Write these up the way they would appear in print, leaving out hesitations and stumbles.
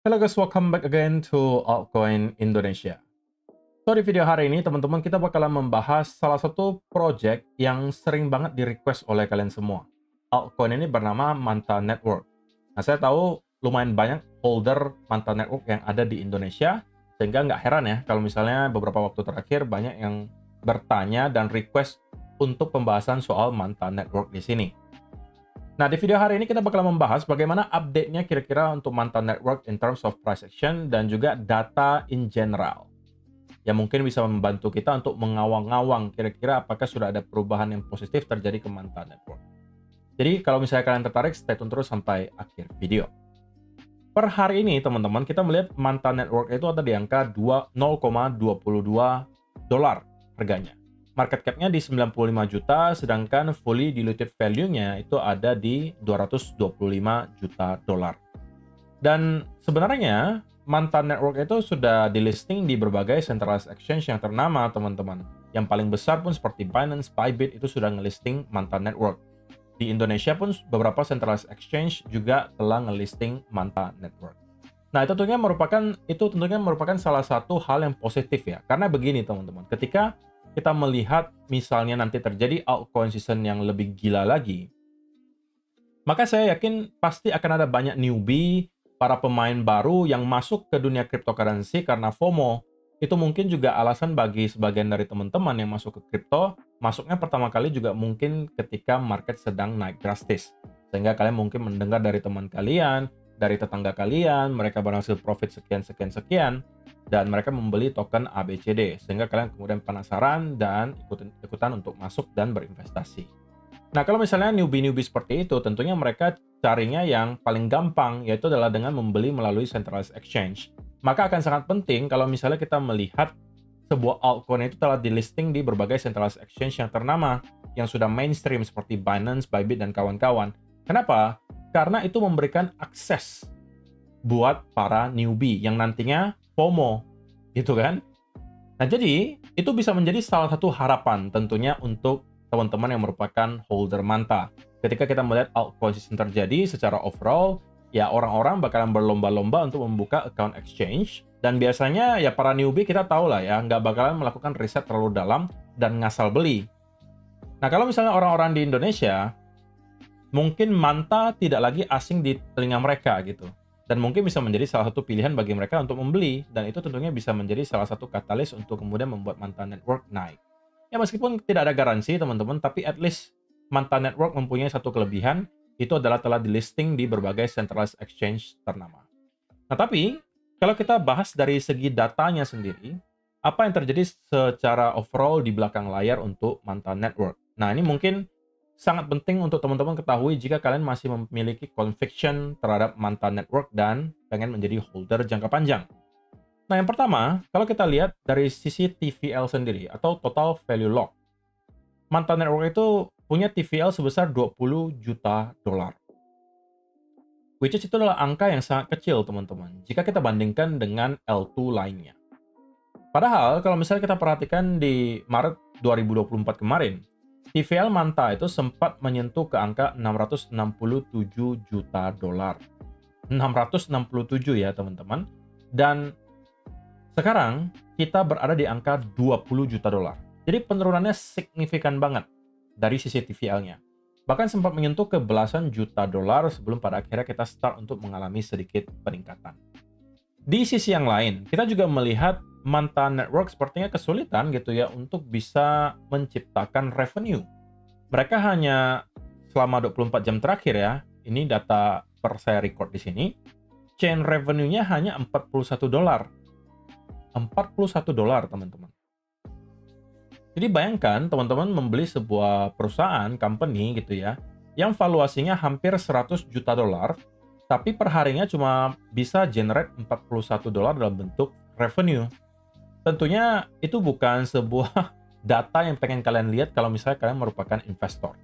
Hello guys, welcome back again to Altcoin Indonesia. So di video hari ini teman-teman kita bakalan membahas salah satu project yang sering banget di request oleh kalian semua. Altcoin ini bernama Manta Network. Nah saya tahu lumayan banyak holder Manta Network yang ada di Indonesia, sehingga nggak heran ya kalau misalnya beberapa waktu terakhir banyak yang bertanya dan request untuk pembahasan soal Manta Network di sini. Nah, di video hari ini kita bakal membahas bagaimana update-nya kira-kira untuk Manta Network in terms of price action dan juga data in general. Yang mungkin bisa membantu kita untuk mengawang-awang kira-kira apakah sudah ada perubahan yang positif terjadi ke Manta Network. Jadi, kalau misalnya kalian tertarik, stay tune terus sampai akhir video. Per hari ini, teman-teman, kita melihat Manta Network itu ada di angka 0,22 dolar harganya. Market cap-nya di 95 juta, sedangkan fully diluted value-nya itu ada di 225 juta dolar. Dan sebenarnya, Manta Network itu sudah di-listing di berbagai centralized exchange yang ternama, teman-teman. Yang paling besar pun seperti Binance, Bybit itu sudah ngelisting Manta Network. Di Indonesia pun beberapa centralized exchange juga telah ngelisting Manta Network. Nah, itu tentunya merupakan salah satu hal yang positif ya. Karena begini, teman-teman. Ketika kita melihat misalnya nanti terjadi altcoin season yang lebih gila lagi, maka saya yakin pasti akan ada banyak newbie, para pemain baru yang masuk ke dunia cryptocurrency karena FOMO. Itu mungkin juga alasan bagi sebagian dari teman-teman yang masuk ke kripto, masuknya pertama kali juga mungkin ketika market sedang naik drastis. Sehingga kalian mungkin mendengar dari teman kalian, dari tetangga kalian, mereka berhasil profit sekian, dan mereka membeli token ABCD, sehingga kalian kemudian penasaran dan ikutan untuk masuk dan berinvestasi. Nah, kalau misalnya newbie-newbie seperti itu, tentunya mereka carinya yang paling gampang, yaitu adalah dengan membeli melalui centralized exchange. Maka akan sangat penting kalau misalnya kita melihat sebuah altcoin itu telah di-listing di berbagai centralized exchange yang ternama, yang sudah mainstream seperti Binance, Bybit, dan kawan-kawan. Kenapa? Karena itu memberikan akses buat para newbie yang nantinya FOMO, gitu kan? Nah, jadi itu bisa menjadi salah satu harapan tentunya untuk teman-teman yang merupakan holder Manta. Ketika kita melihat altcoin season terjadi secara overall, ya orang-orang bakalan berlomba-lomba untuk membuka account exchange, dan biasanya ya para newbie kita tahu lah ya, nggak bakalan melakukan riset terlalu dalam dan ngasal beli. Nah, kalau misalnya orang-orang di Indonesia, mungkin Manta tidak lagi asing di telinga mereka gitu. Dan mungkin bisa menjadi salah satu pilihan bagi mereka untuk membeli, dan itu tentunya bisa menjadi salah satu katalis untuk kemudian membuat Manta Network naik. Ya meskipun tidak ada garansi teman-teman, tapi at least Manta Network mempunyai satu kelebihan, itu adalah telah di-listing di berbagai centralized exchange ternama. Nah tapi, kalau kita bahas dari segi datanya sendiri, apa yang terjadi secara overall di belakang layar untuk Manta Network? Nah ini mungkin sangat penting untuk teman-teman ketahui jika kalian masih memiliki conviction terhadap Manta Network dan pengen menjadi holder jangka panjang. Nah, yang pertama, kalau kita lihat dari sisi TVL sendiri atau Total Value Lock, Manta Network itu punya TVL sebesar 20 juta dolar. Which is itu adalah angka yang sangat kecil, teman-teman, jika kita bandingkan dengan L2 lainnya. Padahal, kalau misalnya kita perhatikan di Maret 2024 kemarin, TVL Manta itu sempat menyentuh ke angka 667 juta dolar. 667 ya teman-teman. Dan sekarang kita berada di angka 20 juta dolar. Jadi penurunannya signifikan banget dari sisi TVL-nya. Bahkan sempat menyentuh ke belasan juta dolar sebelum pada akhirnya kita start untuk mengalami sedikit peningkatan. Di sisi yang lain, kita juga melihat Manta Network sepertinya kesulitan gitu ya untuk bisa menciptakan revenue. Mereka hanya selama 24 jam terakhir ya, ini data per saya record di sini, chain revenue-nya hanya 41 dolar. 41 dolar, teman-teman. Jadi bayangkan teman-teman membeli sebuah perusahaan, company gitu ya, yang valuasinya hampir 100 juta dolar, tapi perharinya cuma bisa generate 41 dolar dalam bentuk revenue. Tentunya itu bukan sebuah data yang pengen kalian lihat kalau misalnya kalian merupakan investor.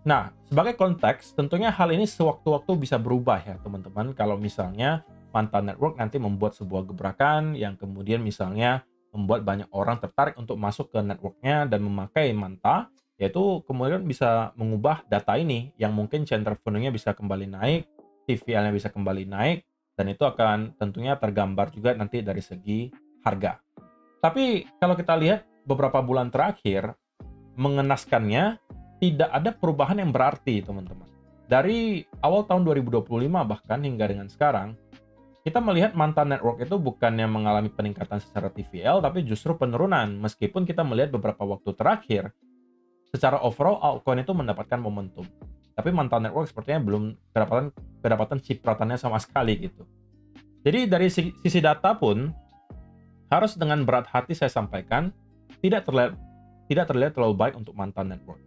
Nah, sebagai konteks, tentunya hal ini sewaktu-waktu bisa berubah ya teman-teman. Kalau misalnya Manta Network nanti membuat sebuah gebrakan yang kemudian misalnya membuat banyak orang tertarik untuk masuk ke networknya dan memakai Manta, yaitu kemudian bisa mengubah data ini yang mungkin chain revenue-nya bisa kembali naik, TVL-nya bisa kembali naik, Dan itu akan tentunya tergambar juga nanti dari segi harga. Tapi kalau kita lihat beberapa bulan terakhir, mengenaskannya tidak ada perubahan yang berarti, teman-teman. Dari awal tahun 2025 bahkan hingga dengan sekarang, kita melihat Manta Network itu bukannya mengalami peningkatan secara TVL, tapi justru penurunan. Meskipun kita melihat beberapa waktu terakhir, secara overall altcoin itu mendapatkan momentum. Tapi Manta Network sepertinya belum kedapatan cipratannya sama sekali gitu. Jadi dari sisi data pun, harus dengan berat hati saya sampaikan, tidak terlihat terlalu baik untuk Manta Network.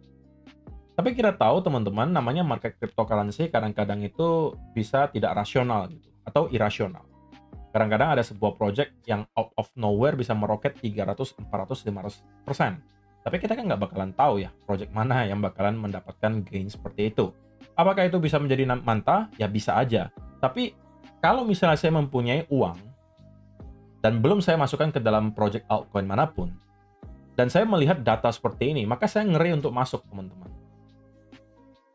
Tapi kita tahu teman-teman, namanya market cryptocurrency kadang-kadang itu bisa tidak rasional gitu, atau irasional. Kadang-kadang ada sebuah project yang out of nowhere bisa meroket 300, 400, 500%. Tapi kita kan nggak bakalan tahu ya, project mana yang bakalan mendapatkan gain seperti itu. Apakah itu bisa menjadi Manta? Ya bisa aja. Tapi kalau misalnya saya mempunyai uang, dan belum saya masukkan ke dalam project altcoin manapun, dan saya melihat data seperti ini, maka saya ngeri untuk masuk, teman-teman.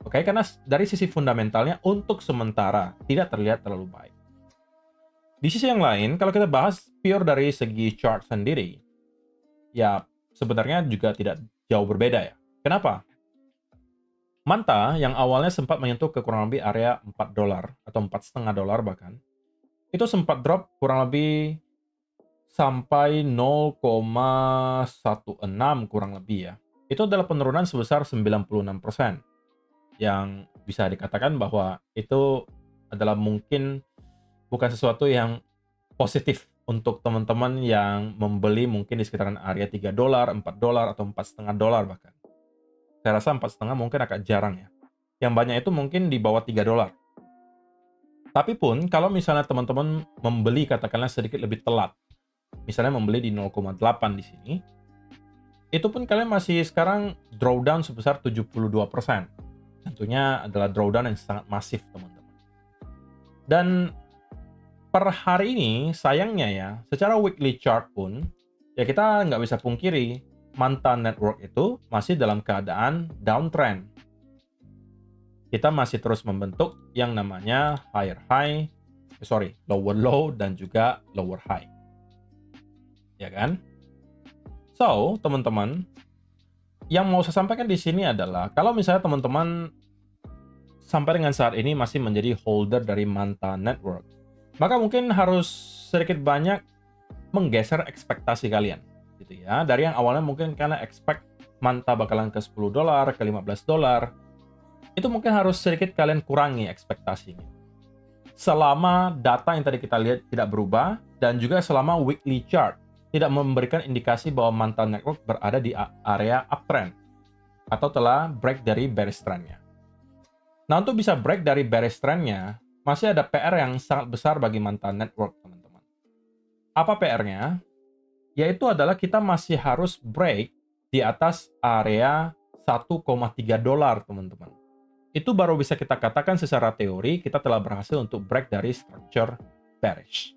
Oke, karena dari sisi fundamentalnya untuk sementara tidak terlihat terlalu baik. Di sisi yang lain, kalau kita bahas pure dari segi chart sendiri, ya sebenarnya juga tidak jauh berbeda ya. Kenapa? Manta yang awalnya sempat menyentuh ke kurang lebih area $4 atau $4,5 bahkan, itu sempat drop kurang lebih sampai 0,16 kurang lebih ya. Itu adalah penurunan sebesar 96%. Yang bisa dikatakan bahwa itu adalah mungkin bukan sesuatu yang positif untuk teman-teman yang membeli mungkin di sekitaran area $3, $4, atau $4,5 bahkan. Saya rasa 4,5 mungkin agak jarang ya. Yang banyak itu mungkin di bawah $3. Tapi pun kalau misalnya teman-teman membeli katakanlah sedikit lebih telat, misalnya membeli di 0,8 di sini, itu pun kalian masih sekarang drawdown sebesar 72%. Tentunya adalah drawdown yang sangat masif, teman-teman. Dan per hari ini, sayangnya ya, secara weekly chart pun, ya kita nggak bisa pungkiri, Manta Network itu masih dalam keadaan downtrend. Kita masih terus membentuk yang namanya lower low dan juga lower high. Ya kan? So, teman-teman, yang mau saya sampaikan di sini adalah kalau misalnya teman-teman sampai dengan saat ini masih menjadi holder dari Manta Network, maka mungkin harus sedikit banyak menggeser ekspektasi kalian gitu ya. Dari yang awalnya mungkin kalian expect Manta bakalan ke $10, ke $15, itu mungkin harus sedikit kalian kurangi ekspektasinya. Selama data yang tadi kita lihat tidak berubah dan juga selama weekly chart tidak memberikan indikasi bahwa Manta Network berada di area uptrend atau telah break dari bearish trend-nya. Nah, untuk bisa break dari bearish trend-nya, masih ada PR yang sangat besar bagi Manta Network, teman-teman. Apa PR-nya? Yaitu adalah kita masih harus break di atas area $1,3, teman-teman. Itu baru bisa kita katakan secara teori kita telah berhasil untuk break dari structure bearish.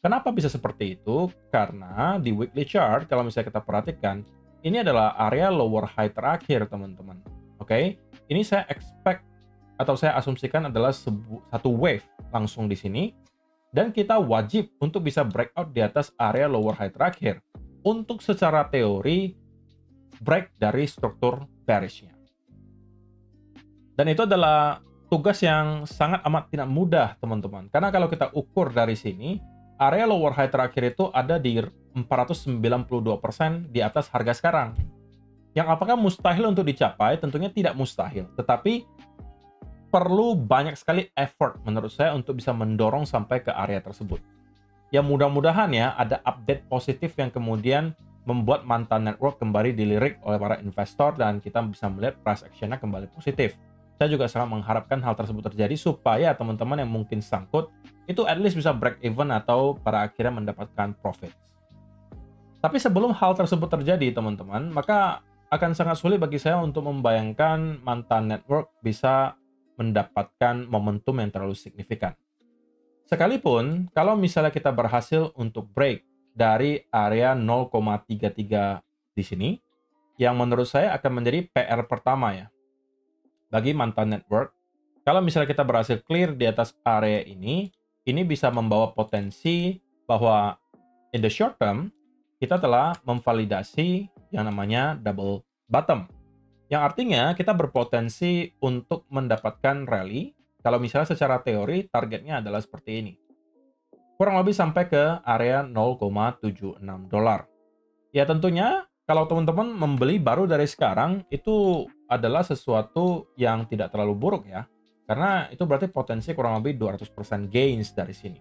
Kenapa bisa seperti itu? Karena di weekly chart, kalau misalnya kita perhatikan, ini adalah area lower high terakhir, teman-teman. Oke? Ini saya expect atau saya asumsikan adalah satu wave langsung di sini. Dan kita wajib untuk bisa breakout di atas area lower high terakhir. Untuk secara teori, break dari struktur bearish-nya. Dan itu adalah tugas yang sangat amat tidak mudah, teman-teman. Karena kalau kita ukur dari sini, area lower high terakhir itu ada di 492% di atas harga sekarang. Yang apakah mustahil untuk dicapai? Tentunya tidak mustahil. Tetapi perlu banyak sekali effort menurut saya untuk bisa mendorong sampai ke area tersebut. Ya mudah-mudahan ya ada update positif yang kemudian membuat Manta Network kembali dilirik oleh para investor dan kita bisa melihat price action-nya kembali positif. Saya juga sangat mengharapkan hal tersebut terjadi supaya teman-teman yang mungkin sangkut itu at least bisa break even atau pada akhirnya mendapatkan profit. Tapi sebelum hal tersebut terjadi, teman-teman, maka akan sangat sulit bagi saya untuk membayangkan Manta Network bisa mendapatkan momentum yang terlalu signifikan. Sekalipun, kalau misalnya kita berhasil untuk break dari area 0,33 di sini, yang menurut saya akan menjadi PR pertama ya, bagi Manta Network. Kalau misalnya kita berhasil clear di atas area ini, ini bisa membawa potensi bahwa in the short term, kita telah memvalidasi yang namanya double bottom. Yang artinya kita berpotensi untuk mendapatkan rally kalau misalnya secara teori targetnya adalah seperti ini. Kurang lebih sampai ke area 0,76 dolar. Ya tentunya kalau teman-teman membeli baru dari sekarang itu adalah sesuatu yang tidak terlalu buruk ya. Karena itu berarti potensi kurang lebih 200% gains dari sini.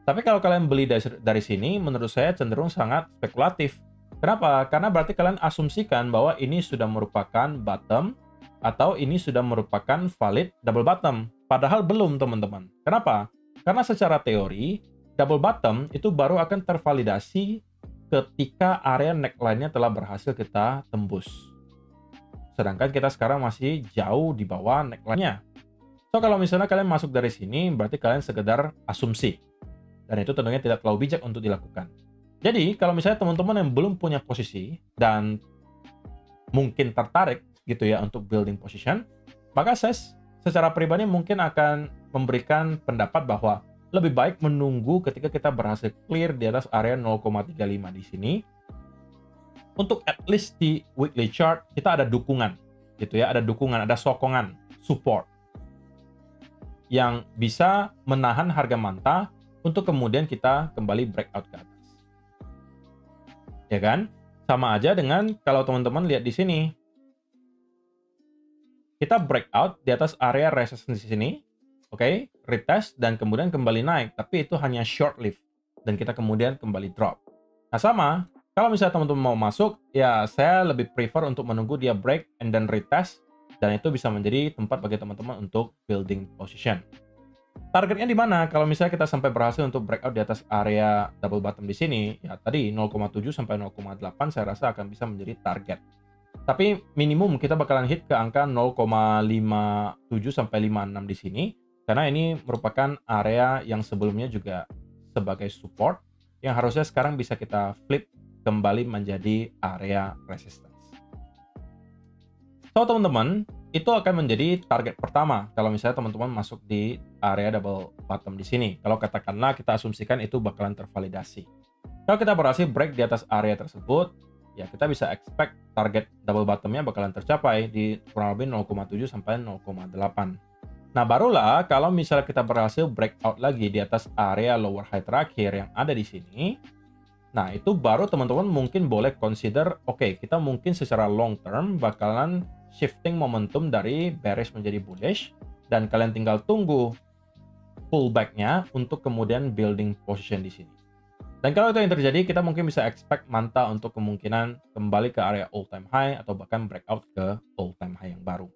Tapi kalau kalian beli dari sini, menurut saya cenderung sangat spekulatif. Kenapa? Karena berarti kalian asumsikan bahwa ini sudah merupakan bottom atau ini sudah merupakan valid double bottom. Padahal belum, teman-teman. Kenapa? Karena secara teori, double bottom itu baru akan tervalidasi ketika area neckline-nya telah berhasil kita tembus. Sedangkan kita sekarang masih jauh di bawah neckline-nya. So, kalau misalnya kalian masuk dari sini, berarti kalian sekedar asumsi. Dan itu tentunya tidak terlalu bijak untuk dilakukan. Jadi, kalau misalnya teman-teman yang belum punya posisi dan mungkin tertarik gitu ya untuk building position, maka saya secara pribadi mungkin akan memberikan pendapat bahwa lebih baik menunggu ketika kita berhasil clear di atas area 0,35 di sini. Untuk at least di weekly chart, kita ada dukungan gitu ya, ada dukungan, ada sokongan, support yang bisa menahan harga manta untuk kemudian kita kembali breakout ke atas. Ya kan? Sama aja dengan kalau teman-teman lihat di sini. Kita breakout di atas area resistance di sini. Oke, retest dan kemudian kembali naik, tapi itu hanya short lived dan kita kemudian kembali drop. Nah, sama, kalau misalnya teman-teman mau masuk, ya saya lebih prefer untuk menunggu dia break and then retest dan itu bisa menjadi tempat bagi teman-teman untuk building position. Targetnya di mana? Kalau misalnya kita sampai berhasil untuk breakout di atas area double bottom di sini, ya tadi 0,7 sampai 0,8 saya rasa akan bisa menjadi target. Tapi minimum kita bakalan hit ke angka 0,57 sampai 56 di sini karena ini merupakan area yang sebelumnya juga sebagai support yang harusnya sekarang bisa kita flip kembali menjadi area resistance. So, teman-teman, itu akan menjadi target pertama kalau misalnya teman-teman masuk di area double bottom di sini. Kalau katakanlah kita asumsikan itu bakalan tervalidasi. Kalau kita berhasil break di atas area tersebut, ya kita bisa expect target double bottomnya bakalan tercapai di kurang lebih 0,7 sampai 0,8. Nah, barulah kalau misalnya kita berhasil breakout lagi di atas area lower high terakhir yang ada di sini, nah itu baru teman-teman mungkin boleh consider, oke, kita mungkin secara long term bakalan shifting momentum dari bearish menjadi bullish dan kalian tinggal tunggu pullback-nya untuk kemudian building position di sini. Dan kalau itu yang terjadi, kita mungkin bisa expect manta untuk kemungkinan kembali ke area all time high atau bahkan breakout ke all time high yang baru.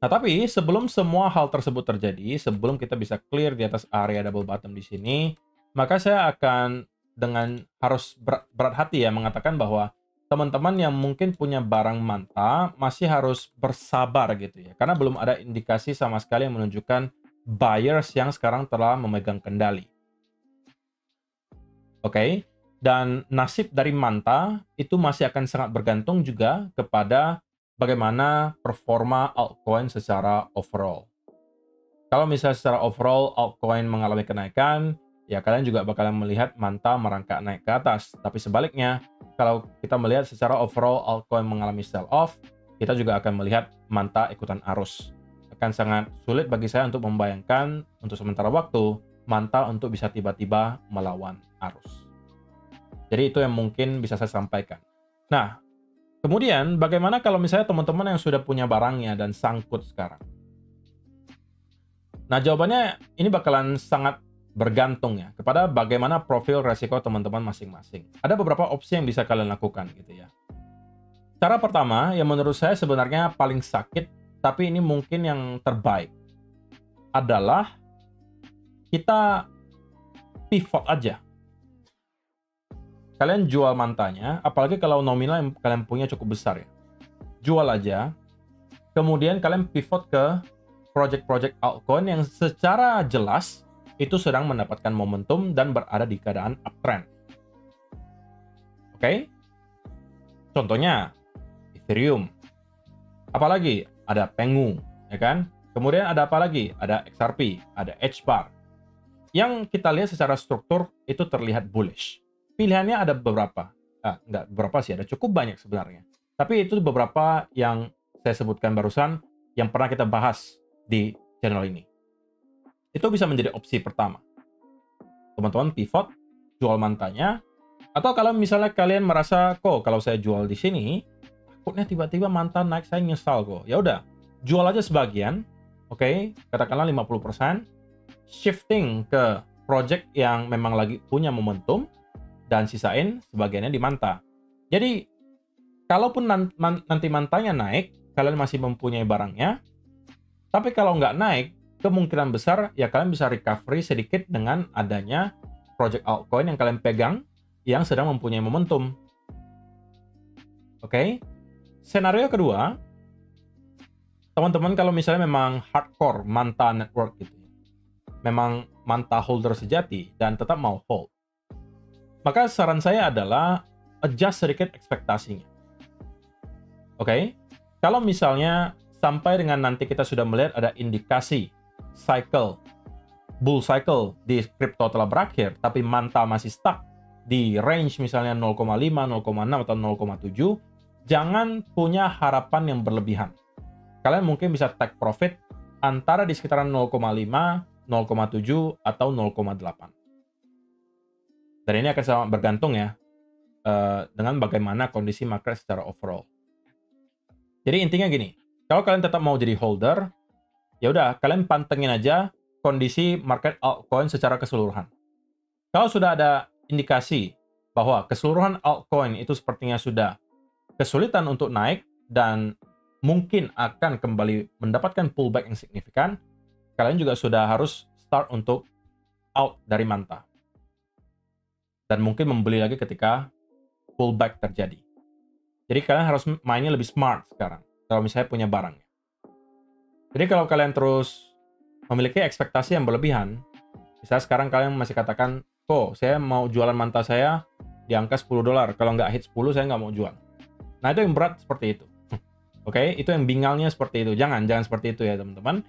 Nah, tapi sebelum semua hal tersebut terjadi, sebelum kita bisa clear di atas area double bottom di sini, maka saya akan dengan harus berat hati ya mengatakan bahwa teman-teman yang mungkin punya barang manta masih harus bersabar gitu ya. Karena belum ada indikasi sama sekali yang menunjukkan buyers yang sekarang telah memegang kendali. Oke, dan nasib dari manta itu masih akan sangat bergantung juga kepada bagaimana performa altcoin secara overall. Kalau misalnya secara overall altcoin mengalami kenaikan, ya kalian juga bakalan melihat manta merangkak naik ke atas. Tapi sebaliknya, kalau kita melihat secara overall altcoin mengalami sell off, kita juga akan melihat manta ikutan arus. Akan sangat sulit bagi saya untuk membayangkan untuk sementara waktu manta untuk bisa tiba-tiba melawan arus. Jadi itu yang mungkin bisa saya sampaikan. Nah, kemudian bagaimana kalau misalnya teman-teman yang sudah punya barangnya dan sangkut sekarang? Nah, jawabannya ini bakalan sangat bergantung ya kepada bagaimana profil resiko teman-teman masing-masing. Ada beberapa opsi yang bisa kalian lakukan gitu ya. Cara pertama yang menurut saya sebenarnya paling sakit, tapi ini mungkin yang terbaik, adalah kita pivot aja. Kalian jual mantanya, apalagi kalau nominal yang kalian punya cukup besar ya. Jual aja, kemudian kalian pivot ke project-project altcoin yang secara jelas itu sedang mendapatkan momentum dan berada di keadaan uptrend. Oke? Contohnya, Ethereum. Apalagi ada Pengu, ya kan? Kemudian ada apa lagi? Ada XRP, ada HBAR. yang kita lihat secara struktur itu terlihat bullish. Pilihannya ada beberapa. Enggak beberapa sih, ada cukup banyak sebenarnya. Tapi itu beberapa yang saya sebutkan barusan yang pernah kita bahas di channel ini. Itu bisa menjadi opsi pertama. Teman-teman pivot, jual mantanya, atau kalau misalnya kalian merasa, kok kalau saya jual di sini, takutnya tiba-tiba manta naik, saya nyesal kok. Ya udah, jual aja sebagian, oke, katakanlah 50%, shifting ke project yang memang lagi punya momentum, dan sisain sebagiannya di manta. Jadi, kalaupun nanti mantanya naik, kalian masih mempunyai barangnya, tapi kalau nggak naik, kemungkinan besar ya kalian bisa recovery sedikit dengan adanya project altcoin yang kalian pegang yang sedang mempunyai momentum. Oke? Senario kedua, teman-teman kalau misalnya memang hardcore manta network gitu, memang manta holder sejati dan tetap mau hold, maka saran saya adalah adjust sedikit ekspektasinya. Oke? Kalau misalnya sampai dengan nanti kita sudah melihat ada indikasi bull cycle di crypto telah berakhir, tapi manta masih stuck di range misalnya 0,5, 0,6, atau 0,7, jangan punya harapan yang berlebihan. Kalian mungkin bisa take profit antara di sekitaran 0,5, 0,7, atau 0,8. Dan ini akan sangat bergantung ya dengan bagaimana kondisi market secara overall. Jadi intinya gini, kalau kalian tetap mau jadi holder, ya udah kalian pantengin aja kondisi market altcoin secara keseluruhan. Kalau sudah ada indikasi bahwa keseluruhan altcoin itu sepertinya sudah kesulitan untuk naik dan mungkin akan kembali mendapatkan pullback yang signifikan, kalian juga sudah harus start untuk out dari manta. Dan mungkin membeli lagi ketika pullback terjadi. Jadi kalian harus mainnya lebih smart sekarang, kalau misalnya punya barang. Jadi kalau kalian terus memiliki ekspektasi yang berlebihan, misalnya sekarang kalian masih katakan, kok saya mau jualan manta saya di angka $10, kalau nggak hit 10 saya nggak mau jual. Nah itu yang berat seperti itu. Oke, itu yang bingalnya seperti itu. Jangan seperti itu ya teman-teman.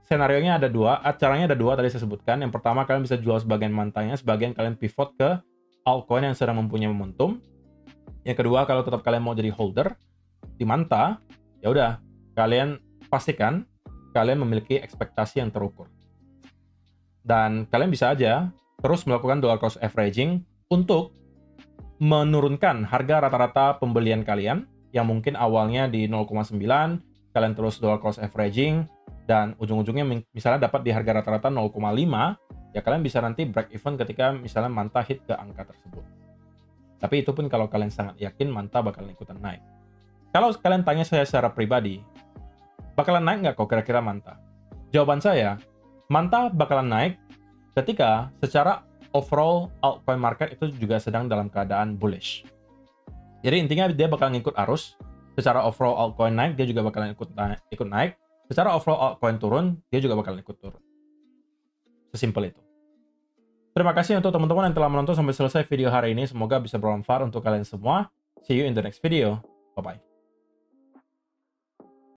Senarionya ada dua, caranya ada dua tadi saya sebutkan. Yang pertama kalian bisa jual sebagian mantanya, sebagian kalian pivot ke altcoin yang sedang mempunyai momentum. Yang kedua, kalau tetap kalian mau jadi holder di manta, ya udah kalian pastikan kalian memiliki ekspektasi yang terukur. Dan kalian bisa aja terus melakukan dollar cost averaging untuk menurunkan harga rata-rata pembelian kalian yang mungkin awalnya di 0,9, kalian terus dollar cost averaging, dan ujung-ujungnya misalnya dapat di harga rata-rata 0,5, ya kalian bisa nanti break even ketika misalnya manta hit ke angka tersebut. Tapi itu pun kalau kalian sangat yakin manta bakalan ikutan naik. Kalau kalian tanya saya secara pribadi, bakalan naik nggak kok kira-kira manta? Jawaban saya, manta bakalan naik ketika secara overall altcoin market itu juga sedang dalam keadaan bullish. Jadi intinya dia bakal ngikut arus. Secara overall altcoin naik, dia juga bakalan ikut naik. Secara overall altcoin turun, dia juga bakalan ikut turun. Sesimpel itu. Terima kasih untuk teman-teman yang telah menonton sampai selesai video hari ini. Semoga bisa bermanfaat untuk kalian semua. See you in the next video. Bye-bye.